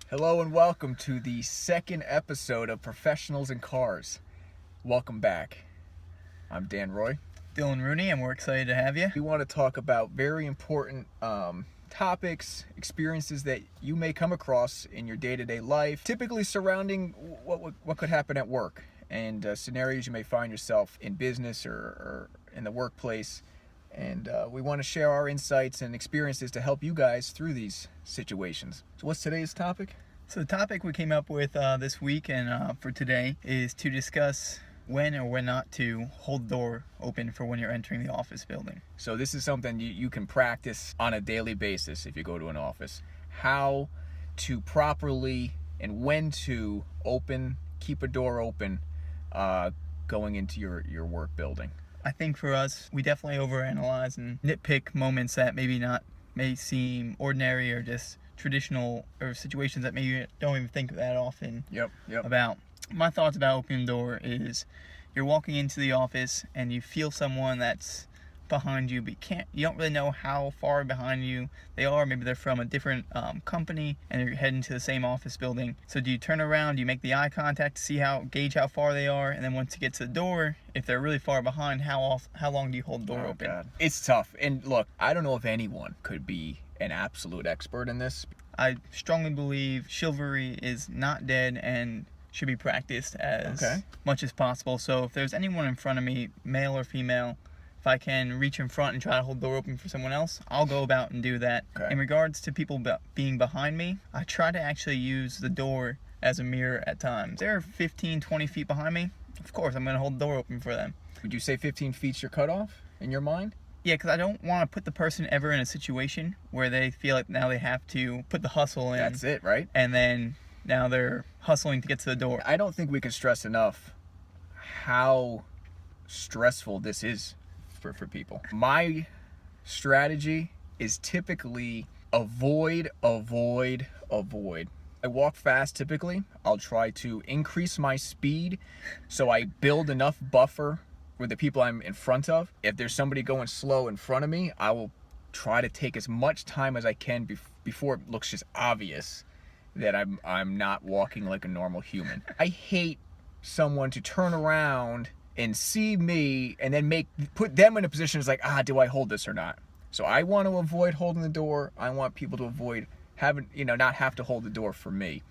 Hello and welcome to the second episode of Professionals in Cars. Welcome back. I'm Dan Roy. Dylan Rooney, and we're excited to have you. We want to talk about very important topics, experiences that you may come across in your day-to-day life, typically surrounding what could happen at work, and scenarios you may find yourself in business or in the workplace. And we want to share our insights and experiences to help you guys through these situations. So what's today's topic? So the topic we came up with this week and for today is to discuss when or when not to hold the door open for when you're entering the office building. So this is something you can practice on a daily basis if you go to an office. How to properly and when to keep a door open going into your work building. I think for us, we definitely overanalyze and nitpick moments that may seem ordinary or just traditional, or situations that maybe you don't even think that often about. My thoughts about opening the door is you're walking into the office and you feel someone that's behind you, but you don't really know how far behind you they are. Maybe they're from a different company and you're heading to the same office building. So do you turn around, do you make the eye contact to gauge how far they are, and then once you get to the door, if they're really far behind, how long do you hold the door open? God. It's tough. And look, I don't know if anyone could be an absolute expert in this. I strongly believe chivalry is not dead and should be practiced as much as possible. So if there's anyone in front of me, male or female, if I can reach in front and try to hold the door open for someone else, I'll go about and do that. In regards to people being behind me, I try to actually use the door as a mirror at times. If they're 15, 20 feet behind me, of course I'm going to hold the door open for them. Would you say 15 feet's your cutoff in your mind? Yeah, because I don't want to put the person ever in a situation where they feel like now they have to put the hustle in. That's it, right? And then now they're hustling to get to the door. I don't think we can stress enough how stressful this is for people. My strategy is typically avoid. I walk fast typically. I'll try to increase my speed so I build enough buffer with the people I'm in front of. If there's somebody going slow in front of me, I will try to take as much time as I can before it looks just obvious that I'm not walking like a normal human. I hate someone to turn around and see me and then put them in a position as like, do I hold this or not? So I want to avoid holding the door. I want people to avoid not have to hold the door for me.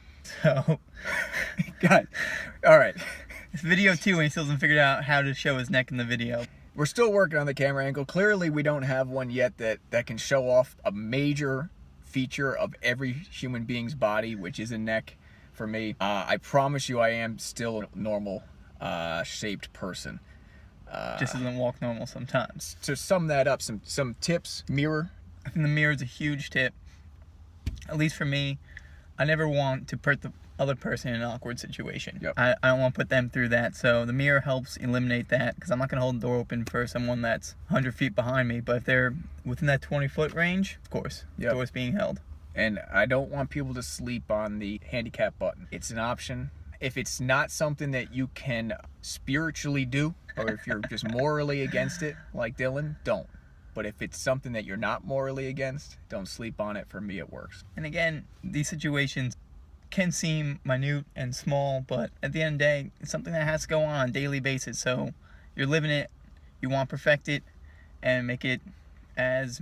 So, God, all right. It's video 2 and he still hasn't figured out how to show his neck in the video. We're still working on the camera angle. Clearly we don't have one yet that can show off a major feature of every human being's body, which is a neck for me. I promise you I am still a normal shaped person. Just doesn't walk normal sometimes. To sum that up, some tips. Mirror. I think the mirror is a huge tip. At least for me, I never want to put the other person in an awkward situation. I don't want to put them through that. So the mirror helps eliminate that, because I'm not going to hold the door open for someone that's 100 feet behind me. But if they're within that 20-foot range, of course, the door's being held. And I don't want people to sleep on the handicap button. It's an option. If it's not something that you can spiritually do, or if you're just morally against it, like Dylan, don't. But if it's something that you're not morally against, don't sleep on it. For me, it works. And again, these situations can seem minute and small, but at the end of the day, it's something that has to go on a daily basis. So you're living it, you want to perfect it, and make it as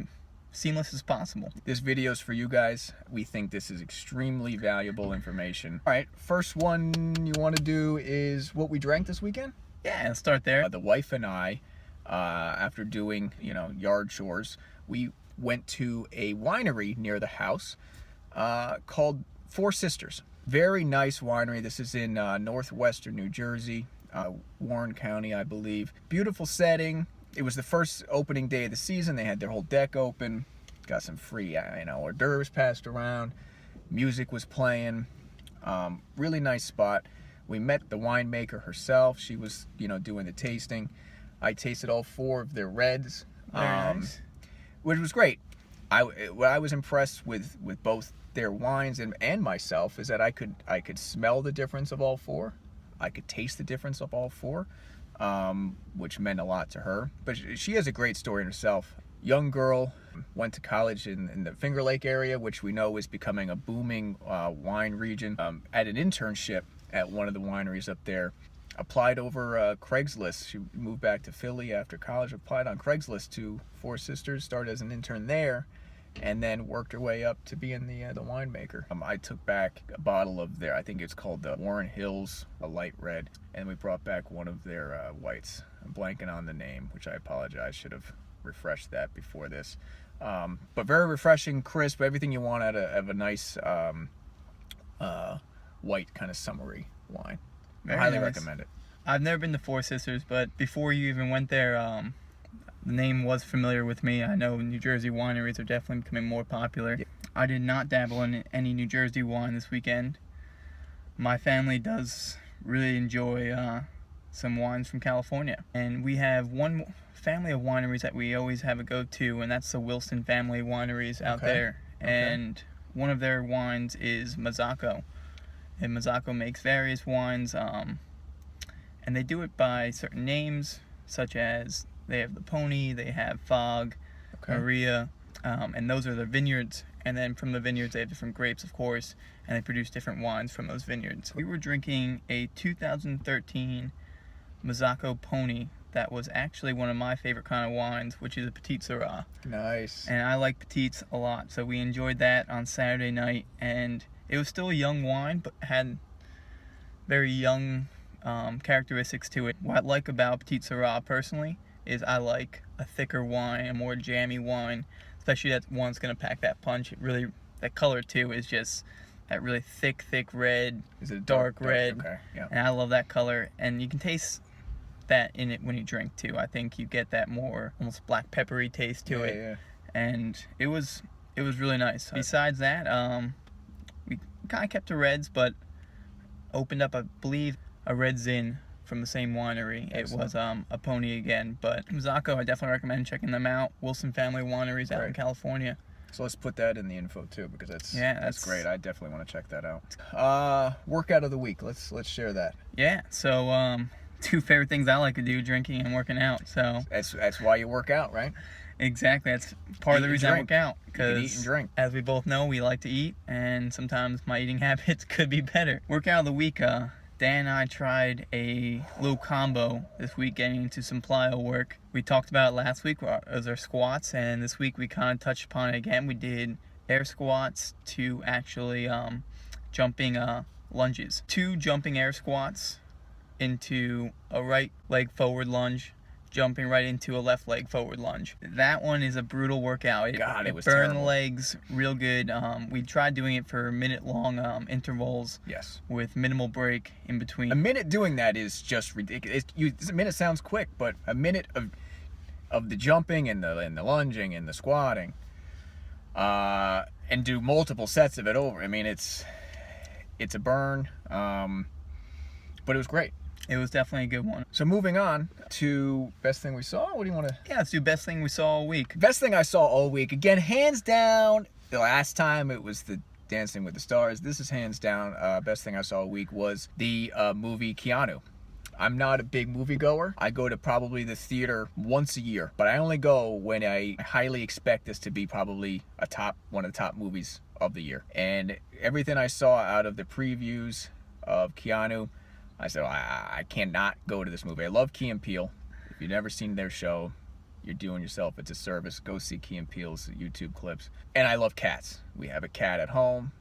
seamless as possible. This video is for you guys. We think this is extremely valuable information. All right, first one you want to do is what we drank this weekend? Yeah, let's start there. The wife and I, after doing yard chores, we went to a winery near the house called Four Sisters. Very nice winery. This is in northwestern New Jersey, Warren County, I believe. Beautiful setting. It was the first opening day of the season. They had their whole deck open. Got some free hors d'oeuvres passed around. Music was playing. Really nice spot. We met the winemaker herself. She was doing the tasting. I tasted all 4 of their reds, Nice. Which was great. What I was impressed with both their wines and myself is that I could smell the difference of all 4. I could taste the difference of all 4, which meant a lot to her. But she has a great story in herself. Young girl, Went to college in the Finger Lake area, which we know is becoming a booming wine region. At an internship at one of the wineries up there. Applied over Craigslist. She moved back to Philly after college, applied on Craigslist to Four Sisters, started as an intern there, and then worked her way up to being the winemaker. I took back a bottle of their, I think it's called the Warren Hills, a light red, and we brought back one of their whites. I'm blanking on the name, which I apologize, should have refreshed that before this. But very refreshing, crisp, everything you want out of a nice white kind of summery wine. Very Highly nice. recommend it. I've never been to Four Sisters, but before you even went there, the name was familiar with me. I know New Jersey wineries are definitely becoming more popular. Yeah. I did not dabble in any New Jersey wine this weekend. My family does really enjoy some wines from California. And we have one family of wineries that we always have a go-to, and that's the Wilson family wineries out there. Okay. And one of their wines is Mazzacco. And Mazzacco makes various wines, and they do it by certain names, such as they have the Pony, they have Fog, Maria, and those are the vineyards. And then from the vineyards, they have different grapes, of course, and they produce different wines from those vineyards. We were drinking a 2013 Mazzacco Pony that was actually one of my favorite kind of wines, which is a Petite Syrah. Nice. And I like Petites a lot, so we enjoyed that on Saturday night, and it was still a young wine, but had very young characteristics to it. What I like about Petite Syrah personally is I like a thicker wine, a more jammy wine, especially that one's gonna pack that punch. It really, that color too is just that really thick red. Is it dark red? Okay, yeah. And I love that color, and you can taste that in it when you drink too. I think you get that more almost black peppery taste to it. Yeah. And it was really nice. Besides that, we kind of kept to reds, but opened up, I believe, a red Zin from the same winery. Excellent. It was a Pony again, but Mazzacco, I definitely recommend checking them out. Wilson Family Wineries out in California. So let's put that in the info too, because that's great. I definitely want to check that out. Workout of the week. Let's share that. Yeah. So two favorite things I like to do: drinking and working out. So that's why you work out, right? Exactly. That's part of the reason I work out. Because eat and drink. As we both know, we like to eat, and sometimes my eating habits could be better. Workout of the week. Dan and I tried a little combo this week, getting into some plyo work. We talked about it last week as our squats, and this week we kind of touched upon it again. We did air squats to actually jumping lunges. 2 jumping air squats into a right leg forward lunge, jumping right into a left leg forward lunge. That one is a brutal workout. It was burned terrible. the legs real good. We tried doing it for minute-long intervals. Yes. With minimal break in between. A minute doing that is just ridiculous. A minute sounds quick, but a minute of the jumping and the lunging and the squatting, and do multiple sets of it over. I mean, it's a burn, but it was great. It was definitely a good one. So moving on to best thing we saw. What do you want to? Yeah, let's do best thing we saw all week. Best thing I saw all week. Again, hands down. The last time it was the Dancing with the Stars. This is hands down. Best thing I saw all week was the movie Keanu. I'm not a big movie goer. I go to probably the theater once a year, but I only go when I highly expect this to be probably one of the top movies of the year. And everything I saw out of the previews of Keanu, I said, I cannot go to this movie. I love Key and Peele. If you've never seen their show, you're doing yourself a disservice. Go see Key and Peele's YouTube clips. And I love cats. We have a cat at home.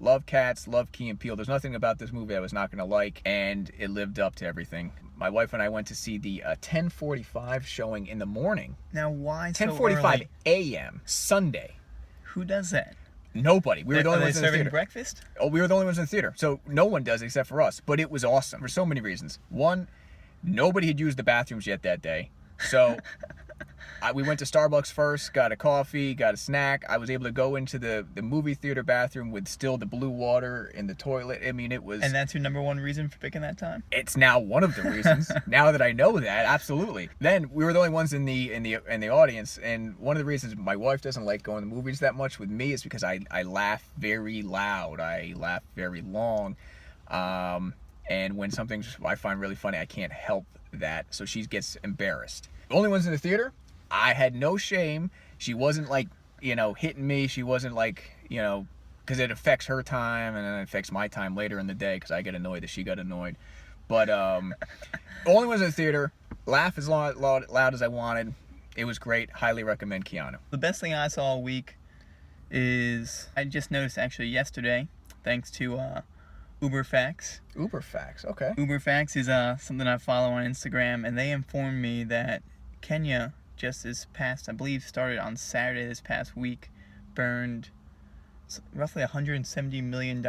Love cats, love Key and Peele. There's nothing about this movie I was not going to like, and it lived up to everything. My wife and I went to see the 10:45 showing in the morning. Now, why 10:45 a.m. Sunday. Who does that? Nobody. We were the only ones in the serving theater. breakfast? Oh, we were the only ones in the theater. So no one does except for us. But it was awesome for so many reasons. One, nobody had used the bathrooms yet that day. So we went to Starbucks first, got a coffee, got a snack. I was able to go into the movie theater bathroom with still the blue water in the toilet. I mean, it was... And that's your number one reason for picking that time? It's now one of the reasons. Now that I know that, absolutely. Then we were the only ones in the audience, and one of the reasons my wife doesn't like going to movies that much with me is because I laugh very loud. I laugh very long. And when something I find really funny, I can't help that. So she gets embarrassed. The only ones in the theater, I had no shame She wasn't like, hitting me. She wasn't like, because it affects her time and then it affects my time later in the day because I get annoyed that she got annoyed. But only was in the theater. Laugh as loud as I wanted. It was great. Highly recommend Keanu. The best thing I saw all week is I just noticed actually yesterday, thanks to Uberfacts. Uberfacts, okay. Uberfacts is something I follow on Instagram, and they informed me that Kenya just this past, I believe, started on Saturday this past week, burned roughly $170 million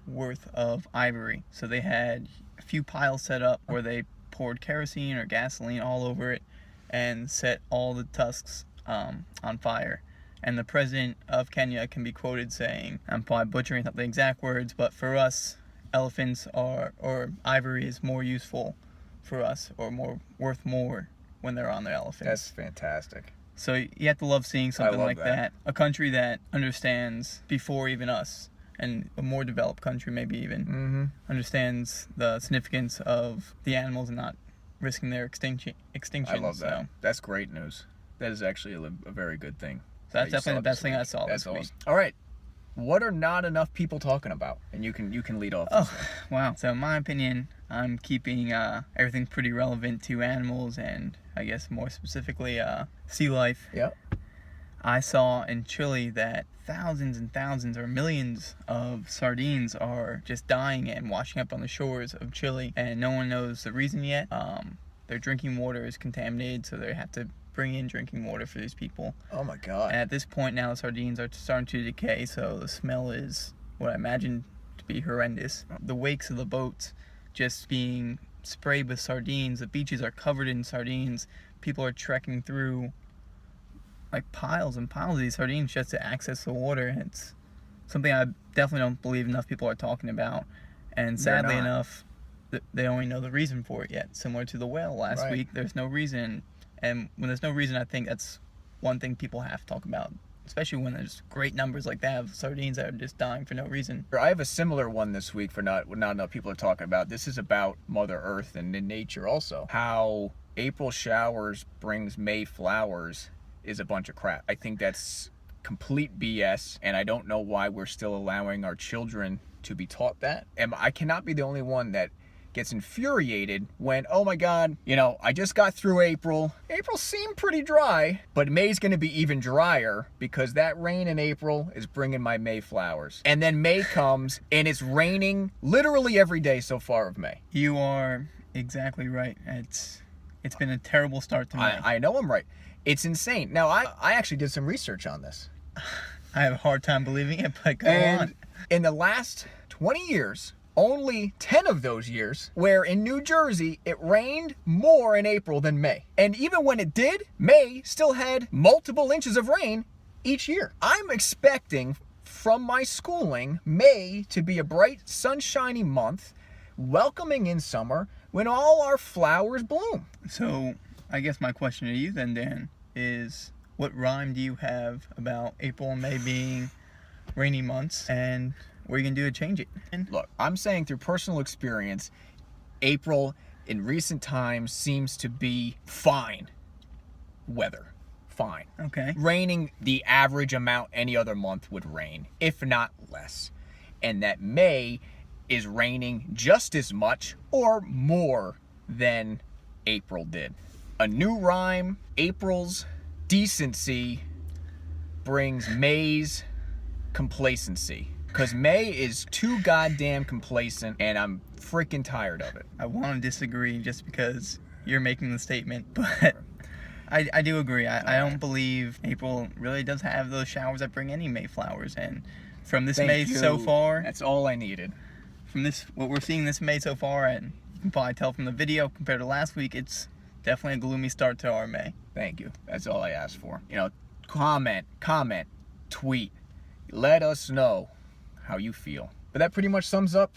worth of ivory. So they had a few piles set up where they poured kerosene or gasoline all over it and set all the tusks on fire. And the president of Kenya can be quoted saying, I'm probably butchering the exact words, but for us, elephants or ivory is more useful for us, or worth more when they're on their elephants. That's fantastic. So you have to love seeing something like that. A country that understands before even us, and a more developed country maybe even, understands the significance of the animals and not risking their extinction. I love that. So. That's great news. That is actually a very good thing. So that's definitely the best thing I saw this week. Awesome. All right. What are not enough people talking about? And you can lead off. Oh, wow. So in my opinion, I'm keeping everything pretty relevant to animals and I guess more specifically sea life. Yep. I saw in Chile that thousands and thousands or millions of sardines are just dying and washing up on the shores of Chile, and no one knows the reason yet. Their drinking water is contaminated, so they have to bring in drinking water for these people. Oh my God. And at this point now, the sardines are starting to decay, so the smell is what I imagine to be horrendous. The wakes of the boats just being sprayed with sardines. The beaches are covered in sardines. People are trekking through like piles and piles of these sardines just to access the water. And it's something I definitely don't believe enough people are talking about. And sadly enough, they only know the reason for it yet. Similar to the whale last week, there's no reason. And when there's no reason, I think that's one thing people have to talk about, especially when there's great numbers like that of sardines that are just dying for no reason. I have a similar one this week for not enough people are talking about. This is about Mother Earth and in nature also. How April showers brings May flowers is a bunch of crap. I think that's complete BS, and I don't know why we're still allowing our children to be taught that. And I cannot be the only one that gets infuriated when, oh my God, I just got through April. April seemed pretty dry, but May's gonna be even drier because that rain in April is bringing my May flowers. And then May comes and it's raining literally every day so far of May. You are exactly right. It's been a terrible start to May. I know I'm right. It's insane. Now, I actually did some research on this. I have a hard time believing it, but go on. In the last 20 years, only 10 of those years where in New Jersey it rained more in April than May. And even when it did, May still had multiple inches of rain each year. I'm expecting from my schooling May to be a bright, sunshiny month, welcoming in summer when all our flowers bloom. So I guess my question to you then, Dan, is what rhyme do you have about April and May being rainy months, and what are you going to do to change it? Look, I'm saying through personal experience, April in recent times seems to be fine weather. Fine. Okay. Raining the average amount any other month would rain, if not less. And that May is raining just as much or more than April did. A new rhyme, April's decency brings May's complacency. Because May is too goddamn complacent, and I'm freaking tired of it. I want to disagree just because you're making the statement, but I do agree. I don't believe April really does have those showers that bring any May flowers. And from this May so far, that's all I needed. From what we're seeing this May so far, and you can probably tell from the video compared to last week, it's definitely a gloomy start to our May. Thank you. That's all I asked for. Comment, tweet. Let us know how you feel. But that pretty much sums up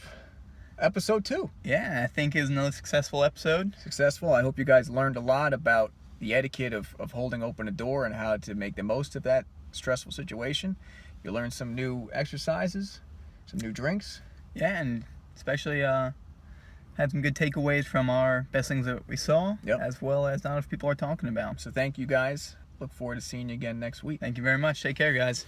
episode 2. Yeah, I think it was another successful episode. Successful. I hope you guys learned a lot about the etiquette of holding open a door and how to make the most of that stressful situation. You learned some new exercises, some new drinks. Yeah, and especially had some good takeaways from our best things that we saw, as well as not enough people are talking about. So thank you guys. look forward to seeing you again next week. Thank you very much. Take care, guys.